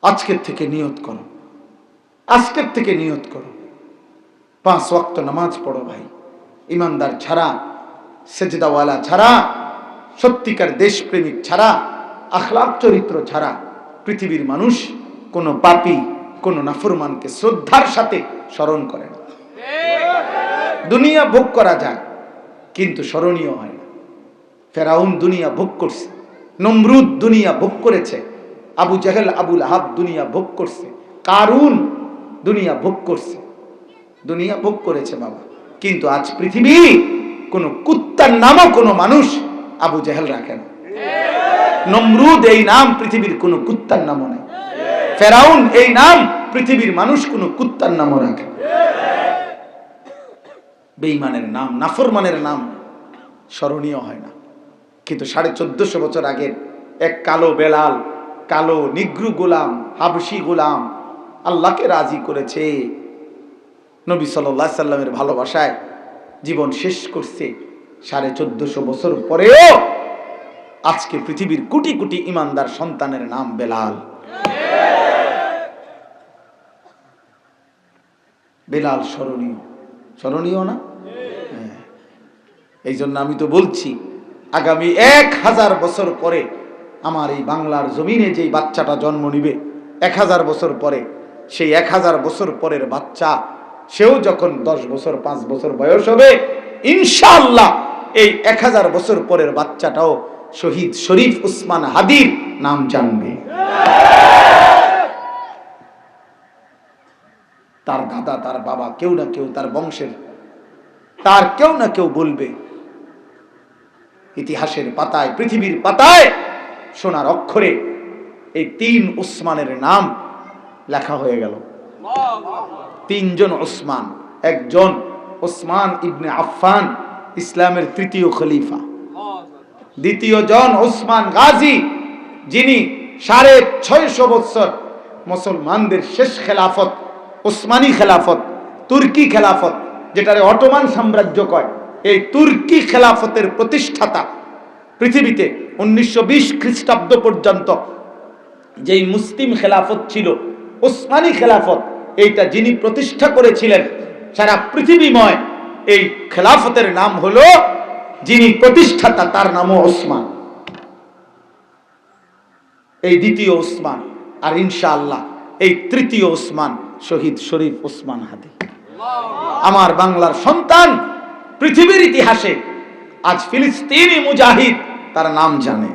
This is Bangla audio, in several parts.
আজকের থেকে নিয়ত করো, আজকের থেকে নিয়ত করো, 5 ওয়াক্ত নামাজ পড়ো ভাই। ইমানদার ছাড়া, সেজদাওয়ালা ছাড়া, সত্যিকার দেশপ্রেমিক ছাড়া, আখলাক চরিত্র ছাড়া পৃথিবীর মানুষ কোনো পাপী, কোনো নাফরমানকে শ্রদ্ধার সাথে স্মরণ করে না। দুনিয়া ভোগ করা যায় কিন্তু স্মরণীয় হয় না। ফেরাউন দুনিয়া ভোগ করছে, নমরুদ দুনিয়া ভোগ করেছে, আবু জাহেল আবুল আহাব দুনিয়া ভোগ করছে, কারুন দুনিয়া ভোগ করছে, দুনিয়া ভোগ করেছে বাবা। কিন্তু আজ পৃথিবী কোন কুত্তার নামও কোনো মানুষ আবু জাহেল রাখে না। নমরুদ এই নাম পৃথিবীর কোন কুত্তার নামও নাই। ফেরাউন এই নাম পৃথিবীর মানুষ কোন কুত্তার নামও রাখে। বেঈমানের নাম, নাফরমানের নাম স্মরণীয় হয় না। কিন্তু 1450 বছর আগের এক কালো বেলাল, কালো নিগ্রু গোলাম, হাবশি গোলাম আল্লাহকে রাজি করেছে, নবী সাল্লাল্লাহু আলাইহি সাল্লামের ভালোবাসায় জীবন শেষ করছে। 1450 বছর পরেও আজকে পৃথিবীর কোটি কোটি ইমানদার সন্তানের নাম বেলাল। বেলাল স্মরণীয়, স্মরণীয় না? এই জন্য আমি তো বলছি, আগামী 1000 বছর পরে আমার এই বাংলার জমিনে যেই বাচ্চাটা জন্ম নিবে 1000 বছর পরে, সেই 1000 বছর পরের বাচ্চা সেও যখন 10 বছর 5 বছর বয়স হবে, ইনশাআল্লাহ এই 1000 বছর পরের বাচ্চাটাও শহীদ শরীফ উসমান হাদির নাম জানবে। তার দাদা, তার বাবা, কেউ না কেউ তার বংশের, তার কেউ না কেউ বলবে। ইতিহাসের পাতায়, পৃথিবীর পাতায় সোনার অক্ষরে এই 3 উসমানের নাম লেখা হয়ে গেল। 3 জন উসমান, একজন উসমান ইবনে আফফান, ইসলামের 3য় খলিফা। দ্বিতীয় জন উসমান গাজী, যিনি 650 বছর মুসলমানদের শেষ খেলাফত, উসমানী খেলাফত, তুর্কি খেলাফত, যেটারে অটোমান সাম্রাজ্য কয়, এই তুর্কি খেলাফতের প্রতিষ্ঠাতা। পৃথিবীতে 1920 খ্রিস্টাব্দ পর্যন্ত যেই মুসলিম খেলাফত ছিল, উসমানী খেলাফত, এইটা যিনি প্রতিষ্ঠা করেছিলেন, সারা পৃথিবীময় এই খেলাফতের নাম হলো, যিনি প্রতিষ্ঠাতা তার নামও ওসমান। এই দ্বিতীয় ওসমান, আর ইনশাআল্লাহ এই 3য় ওসমান শহীদ শরীফ ওসমান হাদি। আমার বাংলার সন্তান পৃথিবীর ইতিহাসে আজ ফিলিস্তিনি মুজাহিদ তার নাম জানে,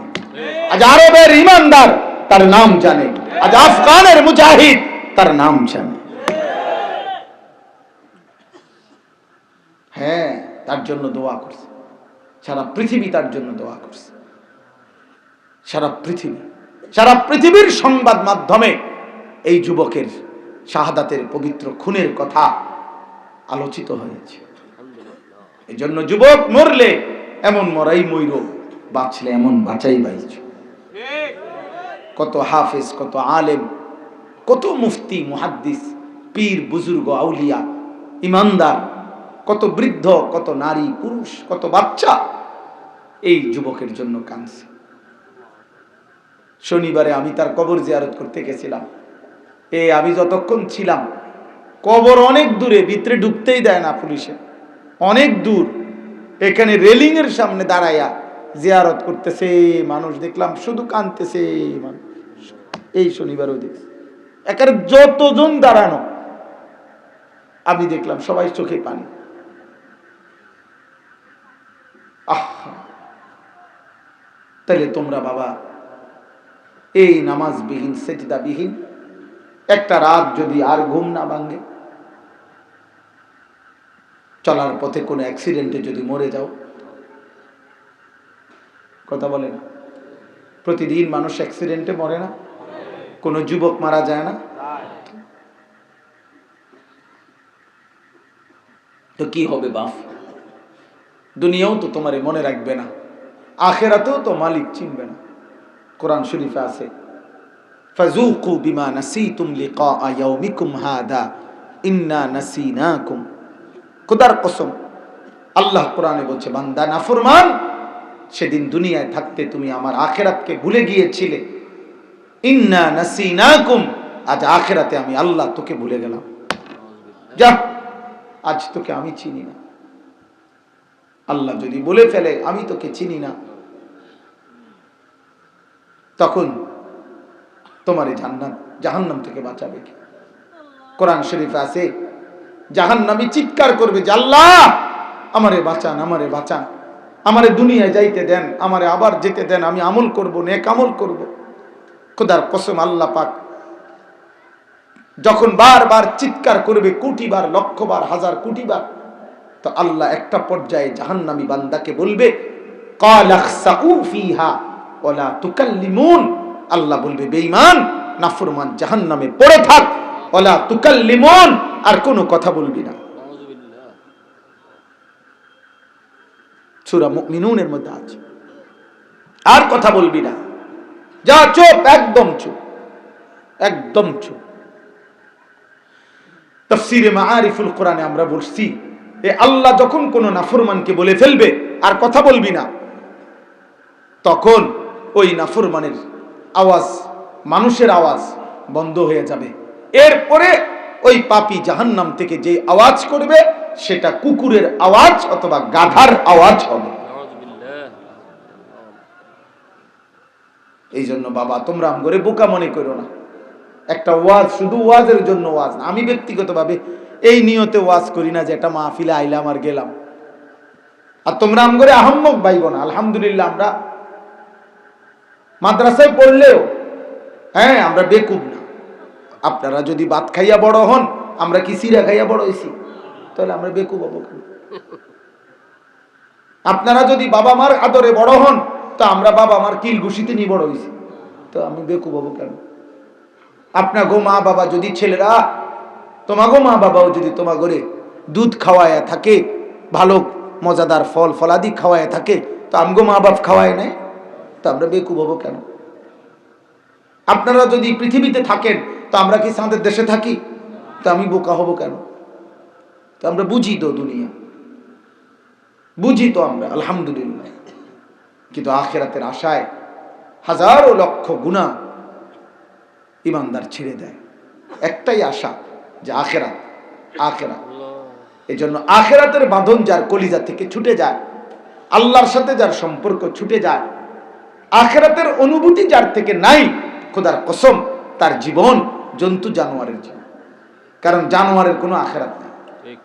আজ আরবের ইমানদার তার নাম জানে, আজ আফগানের মুজাহিদ তার নাম জানে। হ্যাঁ, তার জন্য দোয়া করছে, সারা পৃথিবী তার জন্য দোয়া করছে। সারা পৃথিবী, সারা পৃথিবীর সংবাদ মাধ্যমে এই যুবকের শাহাদাতের পবিত্র খুনের কথা আলোচিত হয়েছে। এই জন্য যুবক মরলে এমন মরাই মইর, বাঁচলে এমন বাঁচাই বাইছ। কত হাফেজ, কত আলেম, কত মুফতি, মুহাদ্দিস, পীর, বুজুর্গ, আউলিয়া, ইমানদার, কত বৃদ্ধ, কত নারী, পুরুষ, কত বাচ্চা এই যুবকের জন্য কাঁদছে। শনিবারে আমি তার কবর জিয়ারত করতে গেছিলাম। আমি যতক্ষণ ছিলাম, কবর অনেক দূরে, ভিতরে ঢুকতেই দেয় না পুলিশে, অনেক দূর। এখানে রেলিং এর সামনে দাঁড়াইয়া জিয়ারত করতেছে মানুষ, দেখলাম শুধু কাঁদতেছে মানুষ। এই শনিবারও দেখছি একেবারে যতজন দাঁড়ানো, আমি দেখলাম সবাই চোখে পানি। তাহলে তোমরা বাবা এই নামাজবিহীন, সেজদাবিহীন একটা রাত যদি আর ঘুম না ভাঙে, চলার পথে কোনো অ্যাক্সিডেন্টে যদি মরে যাও, কথা বলে না? প্রতিদিন মানুষ অ্যাক্সিডেন্টে মরে না? কোনো যুবক মারা যায় না? তো কি হবে বাপ? দুনিয়াও তো তোমারে মনে রাখবে না, আখেরাতেও তো মালিক চিনবে না। কোরআন শরীফে আছে, ফাযুকু বিমা নাসিতুম লিকা ইয়াউমিকুম হাদা ইন্না নাসিনাকুম। খোদার কসম, আল্লাহ কোরআনে বলছে, বান্দা নাফরমান, সেদিন দুনিয়ায় থাকতে তুমি আমার আখেরাতকে ভুলে গিয়েছিলে, ইন্না নাসিনাকুম, আজ আখিরাতে আমি আল্লাহ তোকে ভুলে গেলাম, যা আজ তোকে আমি চিনি না। আল্লাহ যদি বলে ফেলে আমি তোকে চিনি না, তখন তোমার এই জান্নাত জাহান্নাম থেকে বাঁচাবে কি? কোরআন শরীফে আছে জাহান্নামী চিৎকার করবে যে আল্লাহ আমারে বাঁচান, আমারে বাঁচান, আমারে দুনিয়ায় যাইতে দেন, আমারে আবার যেতে দেন, আমি আমল করব, নেক আমল করব। খোদার কসম আল্লাহ পাক যখন বারবার চিৎকার করবে, কোটি বার, লক্ষ বার, হাজার কোটি বার, তো আল্লাহ একটা পর্যায়ে জাহান্নামী বান্দাকে বলবে কালাখসাউ ফিহা ওয়ালা তুকাল্লিমুন, আল্লাহ বলবে বেঈমান নাফরমান জাহান্নামে পড়ে থাক, ওয়ালা তুকাল্লিমুন, আর কোনো কথা বলবি না। সূরা মুমিনুনের মধ্যে আছে, আর কথা বলবি না, যা চুপ, একদম চুপ, একদম চুপ। তাফসীরে মাআরিফুল কোরআনে আমরা বলছি এ আল্লাহ যখন কোন নাফরমানকে বলে ফেলবে আর কথা বলবি না, তখন ওই নাফরমানের আওয়াজ, মানুষের আওয়াজ বন্ধ হয়ে যাবে। এরপরে ওই পাপী জাহান্নাম থেকে যে আওয়াজ করবে সেটা কুকুরের আওয়াজ অথবা গাধার আওয়াজ হবে। এই জন্য বাবা তোমরা আমগরে বোকা মনে করো না। একটা ওয়াজ শুধু ওয়াজের জন্য ওয়াজ না। আমি ব্যক্তিগতভাবে এই নিয়তে ওয়াজ করি না যে একটা মাহফিলে আইলাম আর গেলাম। আর তোমরা আমগরে আহম্মক ভাইব না। আলহামদুলিল্লাহ আমরা মাদ্রাসায় পড়লেও হ্যাঁ আমরা বেকুব না। আপনারা যদি ভাত খাইয়া বড় হন, আমরা কি সিরা খাইয়া বড় হয়েছি, তাহলে আমরা বেকুব হবো কেন? আপনারা যদি বাবা মার আদরে বড় হন, তো আমরা বাবা মার কিল ঘুষিতে নিয়ে বড় হয়েছি, তো আমি বেকুব হবো কেন? আপনার গো মা বাবা যদি, ছেলেরা তোমাগো মা বাবাও যদি তোমার ঘরে দুধ খাওয়ায় থাকে, ভালো মজাদার ফল ফলাদি খাওয়ায় থাকে, তো আমগো মা বাপ খাওয়ায় নাই, তো আমরা বেকুব হবো কেন? আপনারা যদি পৃথিবীতে থাকেন, তো আমরা কি চাঁদের দেশে থাকি, তো আমি বোকা হব কেন? তো আমরা বুঝি তো দুনিয়া, বুঝি তো আমরা আলহামদুলিল্লাহ। কিন্তু আখিরাতের আশায় হাজারো লক্ষ গুনাহ ইমানদার ছেড়ে দেয়। একটাই আশা যে আখিরাত, আখিরাত। এই জন্য আখিরাতের বাঁধন যার কলিজা থেকে ছুটে যায়, আল্লাহর সাথে যার সম্পর্ক ছুটে যায়, আখিরাতের অনুভূতি যার থেকে নাই, খোদার কসম তার জীবন জন্তু জানোয়ারের জীবন। কারণ জানোয়ারের কোনো আখিরাত নেই।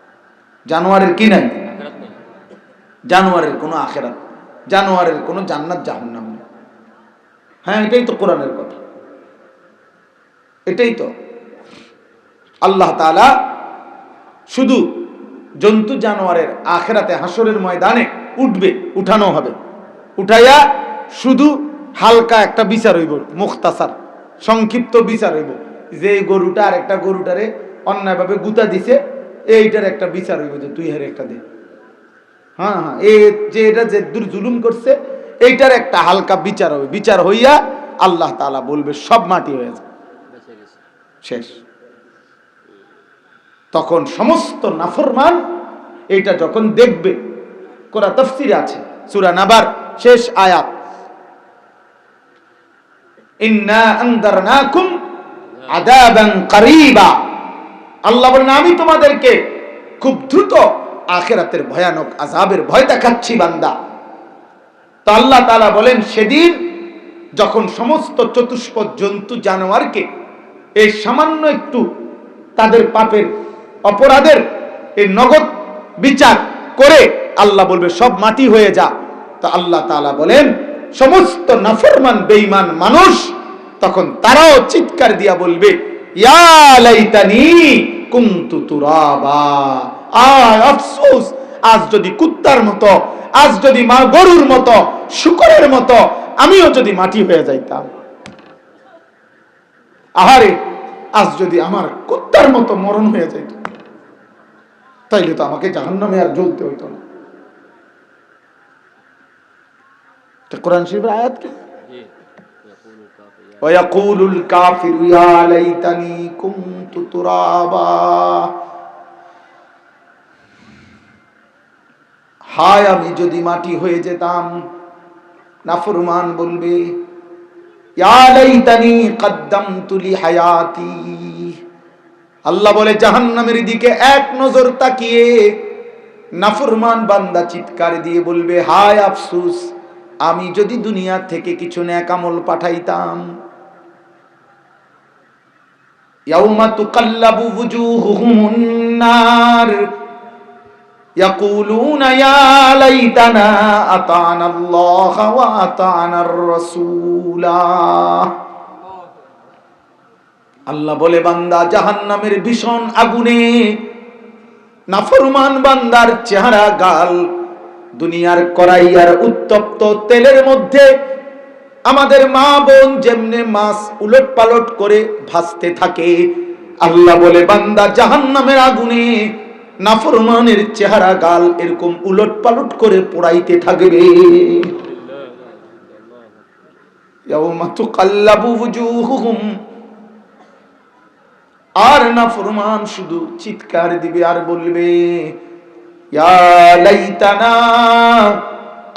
জানোয়ারের কি নাই? জানোয়ারের কোনো আখিরাত, জানোয়ারের কোনো জান্নাত জাহান্নাম নেই। হ্যাঁ, এটাই তো কোরআনের কথা, এটাই তো। আল্লাহ তাআলা শুধু জন্তু জানোয়ারের আখিরাতে হাসরের ময়দানে উঠবে, উঠানো হবে, উঠাইয়া শুধু হালকা একটা বিচার হইব, মুখতাসার সংক্ষিপ্ত বিচার হইব, যে গরুটা আর একটা গরুটারে অন্যায়ভাবে গুতা দিছে, এইটার একটা বিচার হইব যে তুই হেরে একটা দে। হ্যাঁ হ্যাঁ, এই যে এটা যে দূর জুলুম করছে এইটার একটা হালকা বিচার হবে। বিচার হইয়া আল্লাহ তাআলা বলবে সব মাটি হয়ে যায়, শেষ। তখন সমস্ত নাফরমান এইটা যখন দেখবে, কোরআন তাফসীরে আছে সূরা নাবার শেষ আয়াত, ইন্না আনদারনাকুম আযাবান করিবা, আল্লাহ বলেন আমি তোমাদেরকে খুব দ্রুত আখিরাতের ভয়ানক আযাবের ভয় দেখাচ্ছি বান্দা। তো আল্লাহ তাআলা বলেন সেদিন যখন সমস্ত চতুষ্পদ জন্তু জানোয়ারকে এই সামান্য একটু তাদের পাপের অপরাধের এই নগদ বিচার করে আল্লাহ বলবে সব মাটি হয়ে যা, তো আল্লাহ তাআলা বলেন সমস্ত নাফরমান বেঈমান মানুষ তখন তারাও চিৎকার দিয়া বলবে ইয়া লাইতানি কুনতু তুরাবা, আয় আফসোস, আজ যদি কুত্তার মতো, আজ যদি মা গরুর মতো, শূকরের মতো আমিও যদি মাটি হয়ে যাইতাম। আহারে, আজ যদি আমার কুত্তার মতো মরণ হয়ে যাইত, তাইলে তো আমাকে জাহান্নামে আর জ্বলতে হইতো না। কোরআন শরীফের আয়াত কি? ওয়ায়াকুলুল কাফিরু ইয়া লাইতানি কুনতু তুরাবা, হায় আমি যদি মাটি হয়ে যেতাম। নাফরমান বলবে ইয়া লাইতানি কদ্দামতু লিহায়াতি। আল্লাহ বলে জাহান্নামের দিকে এক নজর তাকিয়ে নাফরমান বান্দা চিৎকার দিয়ে বলবে, হায় আফসোস, আমি যদি দুনিয়া থেকে কিছু নেক আমল পাঠাইতাম। ইয়াউমা তুকাল্লাবু ওয়ুজুহুহুমুন নার ইয়াকুলুনা ইয়া লাইতানা আতানাল্লাহ ওয়া আতানার রাসূলা। আল্লাহ বলে বান্দা জাহান্নামের ভীষণ আগুনে নাফরমান বান্দার চেহারা গাল দুনিয়ার কড়াই আর উত্তপ্ত তেলের মধ্যে আমাদের মা বোন যেমনে মাছ উলট পালট করে ভাসতে থাকে, আল্লাহ বলে বান্দা জাহান্নামের আগুনে নাফরমানের চেহারা গাল এরকম উলট পালট করে পোড়াইতে থাকবে। ইয়াউমা তুকাল্লাবু ওয়ুজুহুহুম, আর নাফরমান শুধু চিৎকার দিবে আর বলবে, ইয়া লাইতানা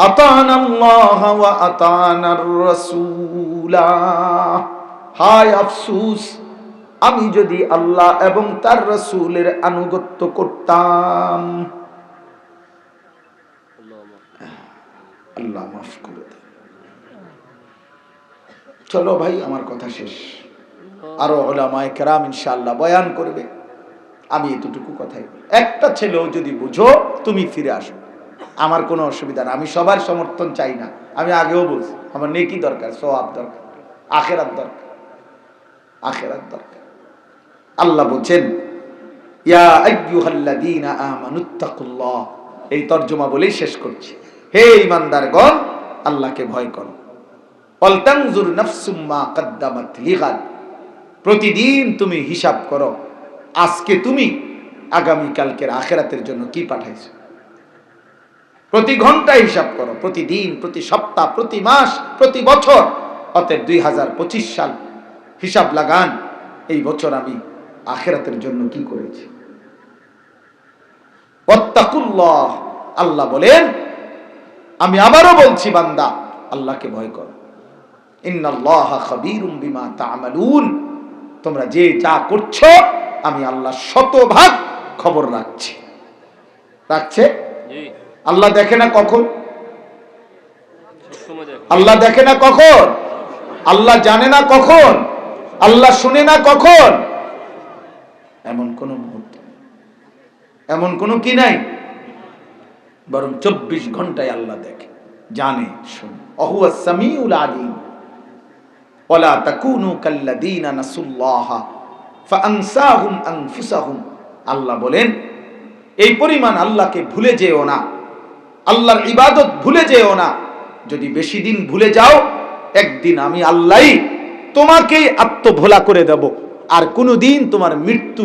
আতানাল্লাহ ওয়া আতানার রাসূলা। হায় আফসোস, আমি যদি আল্লাহ এবং তার রাসূলের আনুগত্য করতাম। আল্লাহ মাফ করে দেন। চলো ভাই, আমার কথা শেষ। আরো উলামায়ে কেরাম ইনশাআল্লাহ বয়ান করবে, আমি এতটুকু কথাই। একটা ছেলেও যদি বুঝো তুমি ফিরে আসো, আমার কোনো অসুবিধা না। আমি সবার সমর্থন চাই না, আমি আগেও বলছি আমার নেকি দরকার, সওয়াব দরকার, আখিরাত দরকার, আখিরাত দরকার। আল্লাহ বলেন ইয়া আইয়ুহাল্লাযীনা আমানুত্তাকুল্লাহ, এই তরজমা বলেই শেষ করছি। হে ঈমানদারগণ, আল্লাহকে ভয় করো। ওয়াল তানজুর নাফসুম মা কদ্দামাত লিগাদ, প্রতিদিন তুমি হিসাব করো আজকে তুমি আগামী কালকের আখিরাতের জন্য কি পাঠাইছো। প্রতি ঘন্টা হিসাব করো, প্রতিদিন, প্রতি সপ্তাহ, প্রতি মাস, প্রতি বছর। অতএব 2025 সাল হিসাব লাগান, এই বছর আমি আখিরাতের জন্য কি করেছি। ওয়াত্তাকুল্লাহ, আল্লাহ বলেন, আমি আবারও বলছি বান্দা আল্লাহকে ভয় করো। ইন্নাল্লাহা খাবীরুম বিমা তা'মালুন, তোমরা যে যা করছো আমি আল্লাহ শতভাগ খবর রাখছি। রাখছে আল্লাহ, দেখে না কখন? আল্লাহ দেখে না কখন? আল্লাহ জানে না কখন? আল্লাহ শুনে না কখন? এমন কোন মুহূর্ত, এমন কোন কি নাই, বরং 24 ঘন্টায় আল্লাহ দেখে, জানে, শুনে। অহুয়াস সামিউল আলিম। ওয়ালা তাকুনু কাল্লাযীনা নাসুল্লাহা ফাআনসাহুম আনফুসাহুম, আল্লাহ বলেন এই পরিমাণ আল্লাহকে ভুলে যেও না, আল্লাহর ইবাদত ভুলে যেও না। যদি বেশি দিন ভুলে যাও, একদিন আমি আল্লাহই তোমাকেই আত্মভোলা করে দেব। আর কোনদিন তোমার মৃত্যু,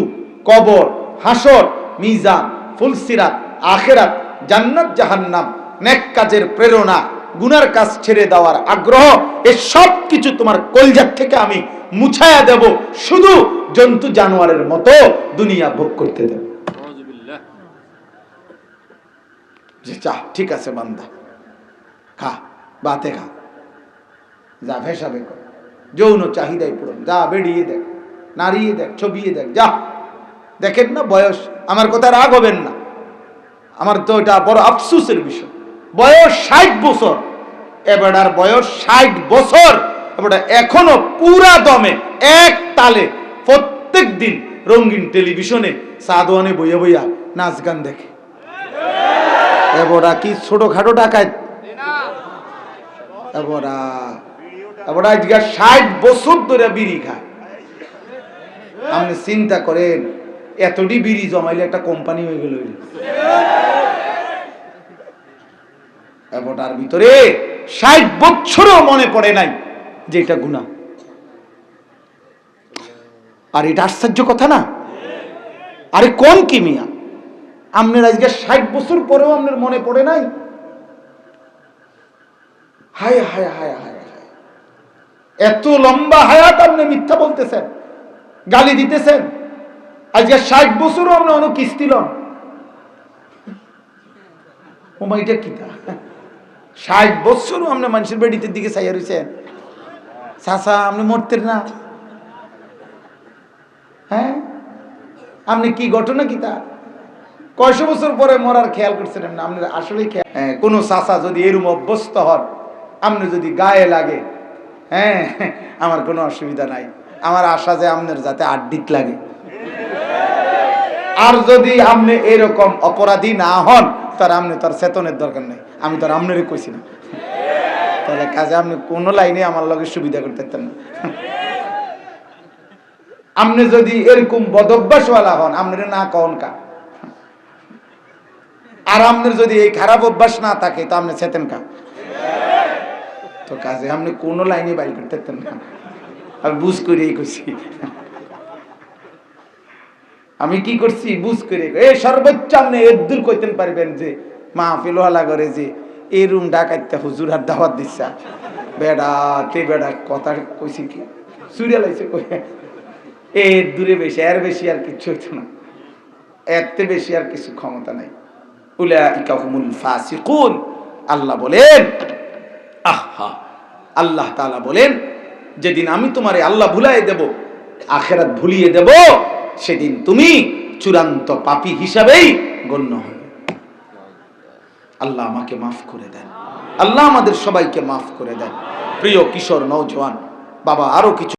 কবর, হাসর, মিজান, ফুলসিরাত, আখিরাত, জান্নাত, জাহান্নাম, নেক কাজের প্রেরণা, গুনার কাজ ছেড়ে দেওয়ার আগ্রহ, এই সব কিছু তোমার কলজার থেকে আমি মুছায়া দেব। শুধু জন্তু জানোয়ারের মতো দুনিয়া ভোগ করতে দেব। যা, ঠিক আছে বান্দা, খা, বাতে খা, যা ভেসাবে কর, যৌন চাহিদাই পূরণ, যা বেরিয়ে দেখ, নাড়িয়ে দেখ, ছবিয়ে দেখ, যা। দেখেন না বয়স, আমার কথা রাগ হবেন না, আমার তো এটা বড় আফসোসের বিষয়। বয়স 60 বছর, এবারে বয়স 60 বছর, এবারে এখনো পুরা দমে এক তালে প্রত্যেক দিন রঙিন টেলিভিশনে সাদওয়ানে বইয়া বইয়া নাচ গান দেখে। এবরা কি ছোটখাটো ডাকাত? এবরা আজকে 60 বছর ধরে বিড়ি খায়। আপনি চিন্তা করেন, এতটি বিড়ি জমাইলে একটা কোম্পানি হয়ে গেল। এবটার ভিতরে 60 বছরও মনে পড়ে নাই যে এটা গুনাহ। আর এটা আশ্চর্য কথা না? আরে কোন কি মিয়া, আপনার আজকে 60 বছর পরেও আপনার মনে পড়ে নাই? হায় হায় হায় হায়, এত লম্বা হায়াত আপনি মিথ্যা বলতেছেন, গালি দিতেছেন, আজকে 60 বছরও আপনি অনেক কিস্তি লন। ওমাইটা কি তা 60 বছরও আপনি মানুষের বেডিতে দিকে চাইয়া রয়েছেন, চাচা আপনি মরতেন না? হ্যাঁ, আপনি কি ঘটনা কি তা কয়শো বছর পরে মরার খেয়াল করছেন না? আপনি আসলে কোনো চাচা যদি এরম অভ্যস্ত হন, আপনি যদি গায়ে লাগে, হ্যাঁ আমার কোনো অসুবিধা নাই। আমার আশা যে আপনার যাতে আড্ডিত লাগে। আর যদি আপনি এরকম অপরাধী না হন, তার আপনি তার চেতনের দরকার নেই। আমি তার আপনারই কইছি না, তাহলে কাজে আপনি কোনো লাইনে আমার লগে সুবিধা করতে পারতেন না। আপনি যদি এরকম বদভ্যাসওয়ালা হন, আপনার না কন কা। আর আপনার যদি এই খারাপ অভ্যাস না থাকে, তো আপনি চেতেন কা। তো কাজে আপনি কোনো লাইনে বাইর করতে পারতেন না। আমি বুঝ করেই কইছি। আমি কি করছি বুঝ করে, এই সর্বোচ্চ আপনি এদুর কইতেন পারবেন যে মাহফিল ওয়ালা করে যে এই রুম ডাকাইতে হুজুর আর দাওয়াত দিচ্ছা, বেড়া তে বেড়া কথা কইছি কি চুরিয়া লাইছে কই, এর দূরে বেশি, এর বেশি আর কিছু হইতো না, এর বেশি আর কিছু ক্ষমতা নাই। উলাইকা হুমুল ফাসিকুন। আল্লাহ বলেন, আহা, আল্লাহ তাআলা বলেন, যেদিন আমি তোমারে আল্লাহ ভুলাই দেব, আখিরাত ভুলিয়ে দেব, সেদিন তুমি চূড়ান্ত পাপী হিসাবেই গণ্য হবে। আল্লাহ আমাকে মাফ করে দেন, আল্লাহ আমাদের সবাইকে মাফ করে দেন। প্রিয় কিশোর নওজোয়ান বাবা, আরো কিছু